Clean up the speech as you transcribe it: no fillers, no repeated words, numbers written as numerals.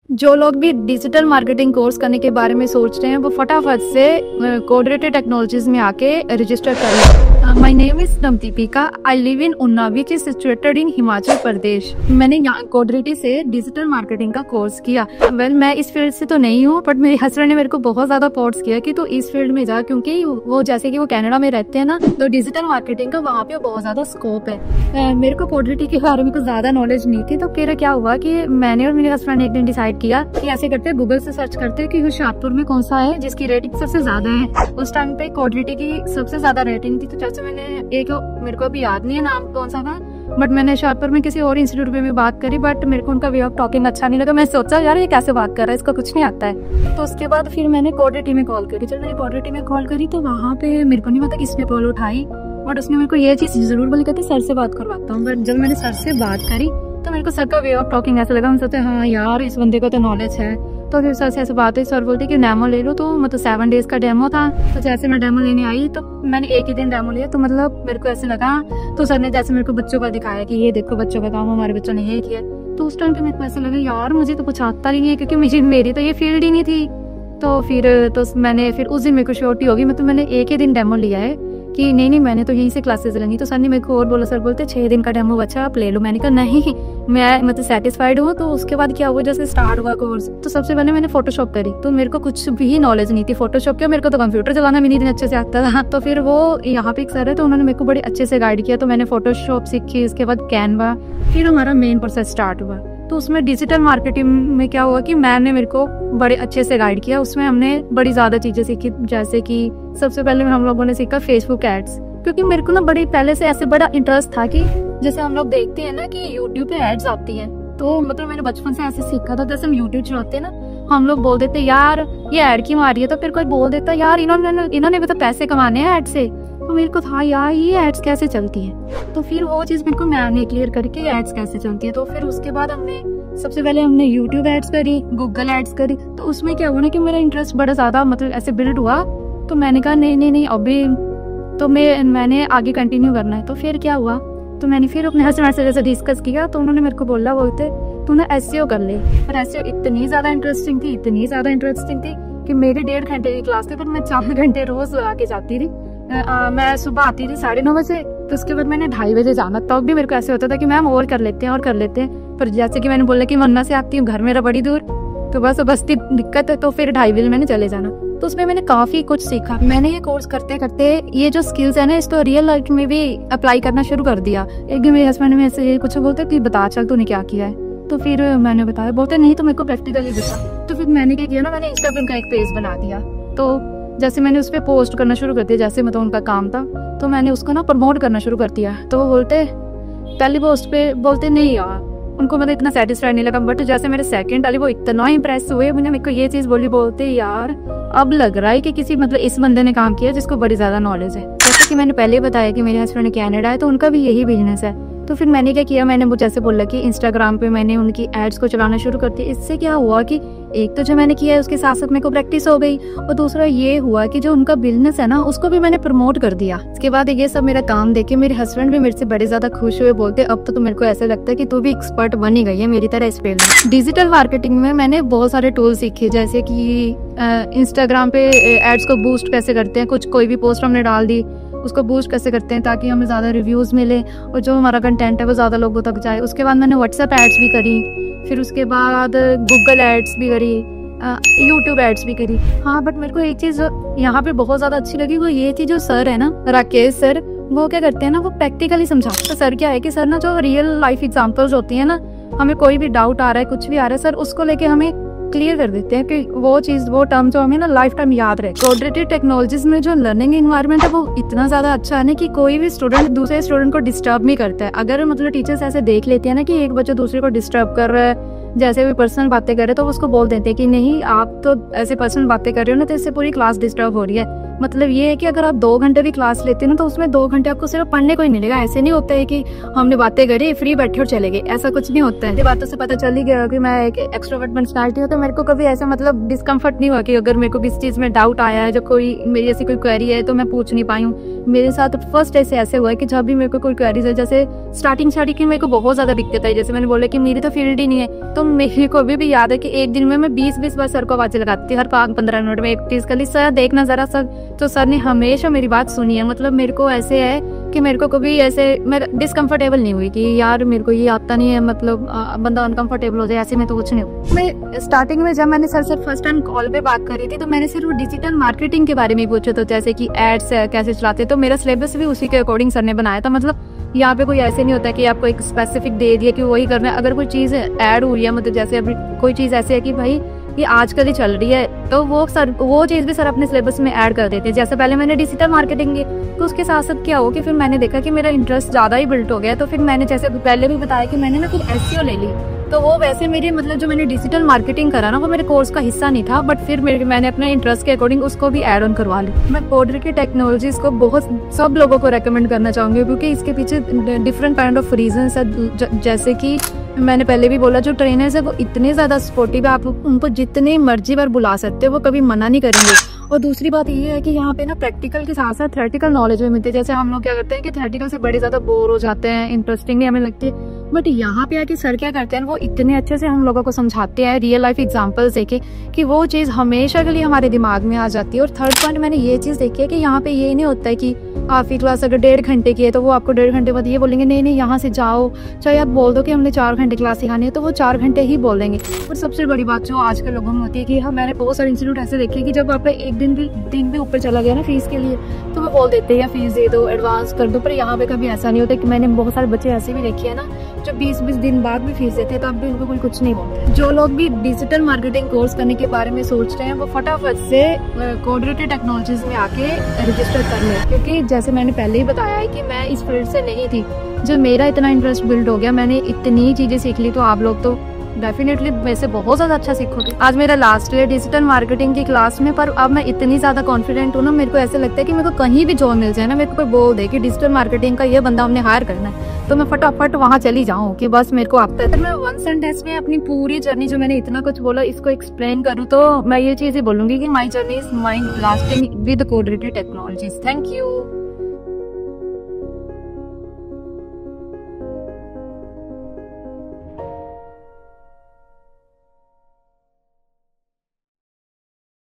जो लोग भी डिजिटल मार्केटिंग कोर्स करने के बारे में सोच रहे हैं वो फटाफट से कोऑर्डिनेटेड टेक्नोलॉजीज में आके रजिस्टर कर लें। My name is Navdeepika. I live in Unnao which is situated in Himachal Pradesh. मैंने यहाँ कोऑर्डिनेटेड से डिजिटल मार्केटिंग का कोर्स किया। मैं इस फील्ड से तो नहीं हूँ, बट मेरे हस्बैंड ने मेरे को बहुत ज्यादा फोर्स किया कि तू इस फील्ड में जा, क्योंकि वो जैसे कि वो कनाडा में रहते हैं ना, तो डिजिटल मार्केटिंग का वहाँ पे बहुत ज्यादा स्कोप है। मेरे को कोऑर्डिनेटेड के बारे में कुछ ज्यादा नॉलेज नहीं थी, तो फिर क्या हुआ कि मैंने और मेरे हस्बैंड ने एक दिन डिसाइड किया कि ऐसे करते हैं, गूगल से सर्च करते हैं कि होशियारपुर में कौन सा है जिसकी रेटिंग सबसे ज्यादा है। उस टाइम पे कोऑर्डिनेटेड की सबसे ज्यादा रेटिंग थी, तो जैसे मैंने मेरे को अभी याद नहीं है नाम कौन सा था, बट मैंने होशियारपुर में किसी और इंस्टीट्यूट में भी बात करी, बट मेरे को उनका वे ऑफ टॉकिंग अच्छा नहीं लगा। मैं सोचा यार ये कैसे बात कर रहा है, इसको कुछ नहीं आता है। तो उसके बाद फिर मैंने कोऑर्डिनेटेड में कॉल करी। जब मैंने कोऑर्डिनेटेड में कॉल करी तो वहाँ पे मेरे को नहीं पता किसने कॉल उठाई, बट उसने मेरे को ये चीज जरूर बोली, कहते सर से बात करवाता हूँ। बट जब मैंने सर से बात करी तो मेरे को सर का वे ऑफ टॉकिंग ऐसा लगा, मैं सोचते हाँ यार इस बंदे को तो नॉलेज है। तो फिर सर से ऐसे बात हुई, सर बोलते कि डेमो ले लो। तो मतलब 7 डेज का डेमो था। तो जैसे मैं डेमो लेने आई तो मैंने एक ही दिन डेमो लिया, तो मतलब मेरे को ऐसे लगा, तो सर ने जैसे मेरे को बच्चों का दिखाया कि ये देखो बच्चों का काम हमारे बच्चों ने ये किया। तो उस टाइम पे मेरे को ऐसा लगा यार मुझे तो कुछ आता ही नहीं है, क्योंकि मेरी तो ये फील्ड ही नहीं थी। तो फिर मैंने उस दिन मेरे को श्योरिटी होगी, मतलब मैंने एक ही दिन डेमो लिया है कि नहीं मैंने तो यहीं से क्लासेस लेंगी। तो सर ने मेरे को और बोला, सर बोलते 6 दिन का डेमो बचा आप ले लो। मैंने कहा नहीं, मैं मतलब सेटिस्फाइड हूँ। तो उसके बाद क्या हुआ, जैसे स्टार्ट हुआ कोर्स, तो सबसे पहले मैंने फोटोशॉप करी। तो मेरे को कुछ भी नॉलेज नहीं थी फोटोशॉप की, मेरे को तो कंप्यूटर चलाना भी नहीं अच्छे से आता था। तो फिर वो यहाँ पे एक सर है, तो उन्होंने मेरे को बड़े अच्छे से गाइड किया। तो मैंने फोटोशॉप सीखी, उसके बाद कैनवा, फिर हमारा मेन प्रोसेस स्टार्ट हुआ। तो उसमें डिजिटल मार्केटिंग में क्या हुआ कि मैम ने मेरे को बड़े अच्छे से गाइड किया। उसमें हमने बड़ी ज्यादा चीजें सीखी, जैसे कि सबसे पहले हम लोगों ने सीखा फेसबुक एड्स, क्योंकि मेरे को ना बड़ी पहले से ऐसे बड़ा इंटरेस्ट था कि जैसे हम लोग देखते हैं ना कि यूट्यूब पे एड्स आती हैं, तो मतलब मैंने बचपन से ऐसे सीखा था। जैसे हम यूट्यूब चलाते हैं ना, हम लोग बोल देते यार ये ऐड क्यों आ रही है, तो फिर कोई बोल देता यार इन्होंने भी तो पैसे कमाने हैं ऐड से। तो मेरे को था यार ये एड्स कैसे चलती है, तो फिर वो चीज मेरे को मैम ने क्लियर करके एड्स कैसे चलती है। तो फिर उसके बाद सबसे पहले हमने यूट्यूब एड्स करी, गूगल एड्स करी। तो उसमें क्या हुआ ना कि मेरा इंटरेस्ट बड़ा ज्यादा मतलब ऐसे बिल्ड हुआ। तो मैंने कहा नहीं अभी तो मैंने आगे कंटिन्यू करना है। तो फिर क्या हुआ, तो मैंने फिर अपने हस्बैंड से जैसे डिस्कस किया, तो उन्होंने मेरे को बोला, बोलते तूने एसईओ कर ले। पर एसईओ इतनी ज्यादा इंटरेस्टिंग थी कि मेरे 1.5 घंटे की क्लास थी, पर मैं 4 घंटे रोज लगा के जाती थी। मैं सुबह आती थी 9:30 बजे, तो उसके बाद मैंने 2:30 बजे जाना। तब भी मेरे को ऐसे होता था कि मैम और कर लेते हैं। पर जैसे कि मैंने बोला कि वन्ना से आती हूँ, घर मेरा बड़ी दूर, तो बस दिक्कत है। तो फिर 2:30 बजे मैंने चले जाना। तो उसमें मैंने काफी कुछ सीखा। मैंने ये कोर्स करते करते ये जो स्किल्स है ना, इसको रियल लाइफ में भी अप्लाई करना शुरू कर दिया। एक दिन मेरे हस्बैंड में ऐसे कुछ बोलते कि बता चल तूने क्या किया है। तो फिर मैंने बताया, बोलते नहीं तो मेरे को प्रैक्टिकली बता। तो फिर मैंने क्या किया ना, मैंने इंस्टाग्राम का एक पेज बना दिया। तो जैसे मैंने उस पर पोस्ट करना शुरू कर दिया, जैसे मतलब उनका काम था, तो मैंने उसको ना प्रमोट करना शुरू कर दिया। तो वो बोलते पहली पोस्ट पे बोलते नहीं यार, उनको मतलब इतना सेटिस्फाइड नहीं लगा। बट जैसे मेरे सेकंड वाली वो इतना इंप्रेस हुए, मैंने मेरे को ये चीज बोलते यार अब लग रहा है कि किसी मतलब इस बंदे ने काम किया जिसको बड़ी ज्यादा नॉलेज है। जैसे कि मैंने पहले बताया कि मेरे हस्बैंड कनाडा है, तो उनका भी यही बिजनेस है। तो फिर मैंने क्या किया, मैंने वो जैसे बोला कि इंस्टाग्राम पे मैंने उनकी एड्स को चलाना शुरू कर दिया। इससे क्या हुआ कि एक तो जो मैंने किया है उसके साथ साथ मेरे को प्रैक्टिस हो गई, और दूसरा ये हुआ कि जो उनका बिजनेस है ना उसको भी मैंने प्रमोट कर दिया। इसके बाद ये सब मेरा काम देखे मेरे हस्बैंड भी मेरे से बड़े ज्यादा खुश हुए, बोलते अब तो मेरे को ऐसा लगता है कि तू भी एक्सपर्ट बन ही गई है मेरी तरह इस फील्ड में। डिजिटल मार्केटिंग में मैंने बहुत सारे टूल सीखे, जैसे कि इंस्टाग्राम पे एड्स को बूस्ट कैसे करते हैं, कोई भी पोस्ट हमने डाल दी उसको बूस्ट कैसे करते हैं ताकि हमें ज़्यादा रिव्यूज़ मिले और जो हमारा कंटेंट है वो ज़्यादा लोगों तक जाए। उसके बाद मैंने व्हाट्सएप एड्स भी करी, फिर उसके बाद गूगल एड्स भी करी, यूट्यूब एड्स भी करी। हाँ, बट मेरे को एक चीज़ यहाँ पे बहुत ज़्यादा अच्छी लगी, वो ये थी जो सर है ना, राकेश सर, वो क्या करते हैं ना, वो प्रैक्टिकली समझाते। तो सर क्या है कि सर ना जो रियल लाइफ एग्जाम्पल्स होती है ना, हमें कोई भी डाउट आ रहा है, कुछ भी आ रहा है, सर उसको लेके हमें क्लियर कर देते हैं कि वो टर्म जो हमें ना लाइफ टाइम याद रहे। कोऑर्डिनेटेड टेक्नोलॉजीज में जो लर्निंग एनवायरनमेंट है वो इतना ज्यादा अच्छा है ना कि कोई भी स्टूडेंट दूसरे स्टूडेंट को डिस्टर्ब नहीं करता है। अगर मतलब टीचर्स ऐसे देख लेते हैं ना कि एक बच्चा दूसरे को डिस्टर्ब कर रहा है, जैसे भी पर्सनल बातें कर रहे हैं, तो उसको बोल देते हैं कि नहीं आप तो ऐसे पर्सनल बातें कर रहे हो ना, तो इससे पूरी क्लास डिस्टर्ब हो रही है। मतलब ये है कि अगर आप 2 घंटे भी क्लास लेते हैं ना, तो उसमें 2 घंटे आपको सिर्फ पढ़ने को ही मिलेगा। ऐसे नहीं होता है कि हमने बातें करी, फ्री बैठे और चले गए, ऐसा कुछ नहीं होता है। बातों से पता चल ही गया कि मैं एक एक्सट्रोवर्ट पर्सनैलिटी हूँ, तो मेरे को कभी ऐसा मतलब डिस्कम्फर्ट नहीं हुआ कि अगर मेरे को किसी चीज़ में डाउट आया है, जो कोई मेरी ऐसी कोई क्वेरी है तो मैं पूछ नहीं पाई हूँ। मेरे साथ फर्स्ट ऐसे हुआ है कि जब भी मेरे को कोई क्वेरीज है, जैसे स्टार्टिंग की मेरे को बहुत ज़्यादा दिक्कत आई, जैसे मैंने बोला कि मेरी तो फील्ड ही नहीं है, तो मेरे को अभी भी याद है कि एक दिन में मैं 20 बार सर को आवाज़ लगाती थी, हर 15 मिनट में एक चीज़ कर ली, सर देखना ज़रा सर। तो सर ने हमेशा मेरी बात सुनी है। मतलब मेरे को ऐसे है कि मेरे को कभी ऐसे मैं डिसकंफर्टेबल नहीं हुई कि यार मेरे को ये आता नहीं है, मतलब बंदा अनकंफर्टेबल हो जाए, ऐसे में तो कुछ नहीं हो। मैं स्टार्टिंग में जब मैंने सर से फर्स्ट टाइम कॉल पे बात करी थी, तो मैंने सिर्फ डिजिटल मार्केटिंग के बारे में पूछा, तो जैसे कि एड्स कैसे चलाते, तो मेरा सिलेबस भी उसी के अकॉर्डिंग सर ने बनाया था। मतलब यहाँ पे कोई ऐसे नहीं होता कि आपको एक स्पेसिफिक दे दिया कि वही करना है। अगर कोई चीज़ ऐड हुई है, मतलब जैसे अभी कोई चीज़ ऐसी है कि भाई ये आजकल ही चल रही है, तो वो चीज़ भी सर अपने सिलेबस में ऐड कर देते हैं। जैसे पहले मैंने डिजिटल मार्केटिंग की, तो उसके साथ साथ क्या हो कि फिर मैंने देखा कि मेरा इंटरेस्ट ज़्यादा ही बिल्ट हो गया, तो फिर मैंने जैसे पहले भी बताया कि मैंने ना फिर एसईओ ले ली। तो वो वैसे मेरे मतलब जो मैंने डिजिटल मार्केटिंग करा ना, वो मेरे कोर्स का हिस्सा नहीं था, बट फिर मैंने अपने इंटरेस्ट के अकॉर्डिंग उसको भी ऐड ऑन करवा ली। मैं कोडरेटिव टेक्नोलॉजीज को बहुत सब लोगों को रेकमेंड करना चाहूँगी, क्योंकि इसके पीछे डिफरेंट काइंड ऑफ रीजंस है। जैसे कि मैंने पहले भी बोला, जो ट्रेनर्स है वो इतने ज़्यादा सपोर्टिव है, आप उनको जितने मर्जी बार बुला सकते हो, वो कभी मना नहीं करेंगे। और दूसरी बात ये है कि यहाँ पे ना प्रैक्टिकल के साथ साथ थ्योरेटिकल नॉलेज भी मिलती है। जैसे हम लोग क्या करते हैं कि थ्योरेटिकल से बड़े ज़्यादा बोर हो जाते हैं, इंटरेस्टिंग नहीं हमें लगती है, बट यहाँ पे आके सर क्या करते हैं, वो इतने अच्छे से हम लोगों को समझाते हैं, रियल लाइफ एग्जांपल्स देके, कि वो चीज़ हमेशा के लिए हमारे दिमाग में आ जाती है। और थर्ड पॉइंट मैंने ये चीज़ देखी है कि यहाँ पे ये नहीं होता है कि आपकी क्लास अगर 1.5 घंटे की है तो वो आपको 1.5 घंटे बाद ये बोलेंगे नहीं यहाँ से जाओ, चाहे आप बोल दो कि हमने 4 घंटे क्लास सिखानी है, तो वो 4 घंटे ही बोल देंगे। और सबसे बड़ी बात जो आजकल लोगों में होती है कि मैंने बहुत सारे इंस्टीट्यूट ऐसे देखे कि जब आपका एक दिन भी ऊपर चला गया ना फीस के लिए, तो वो बोल देते हैं फीस दे दो, एडवांस कर दो। पर यहाँ पे कभी ऐसा नहीं होता। कि मैंने बहुत सारे बच्चे ऐसे भी देखे हैं ना, जो 20 दिन बाद भी फीस देते हैं, तो अब भी उनको कुछ नहीं बोलते। जो लोग भी डिजिटल मार्केटिंग कोर्स करने के बारे में सोच रहे हैं, वो फटाफट से कोडरेटिव टेक्नोलॉजीज में आके रजिस्टर कर लें, क्योंकि जैसे मैंने पहले ही बताया है कि मैं इस फील्ड से नहीं थी। जब मेरा इतना इंटरेस्ट बिल्ड हो गया, मैंने इतनी चीजें सीख ली, तो आप लोग तो डेफिनेटली वैसे बहुत ज़्यादा अच्छा सीखोगे। आज मेरा लास्ट ईयर डिजिटल मार्केटिंग की क्लास में, पर अब मैं इतनी ज़्यादा कॉन्फिडेंट हूँ ना, मेरे को ऐसे लगता है कि मेरे को कहीं भी जॉब मिल जाए ना, मेरे को कोई बोल दे कि डिजिटल मार्केटिंग का ये बंदा हमने हायर करना है, तो मैं फटाफट वहाँ चली जाऊँ कि बस मेरे को आता है। तो मैं 1 सेंटेंस में अपनी पूरी जर्नी, जो मैंने इतना कुछ बोला, इसको एक्सप्लेन करूँ, तो मैं ये चीज़ ही बोलूँगी कि my journey is my lasting with Coderative Technologies. Thank you.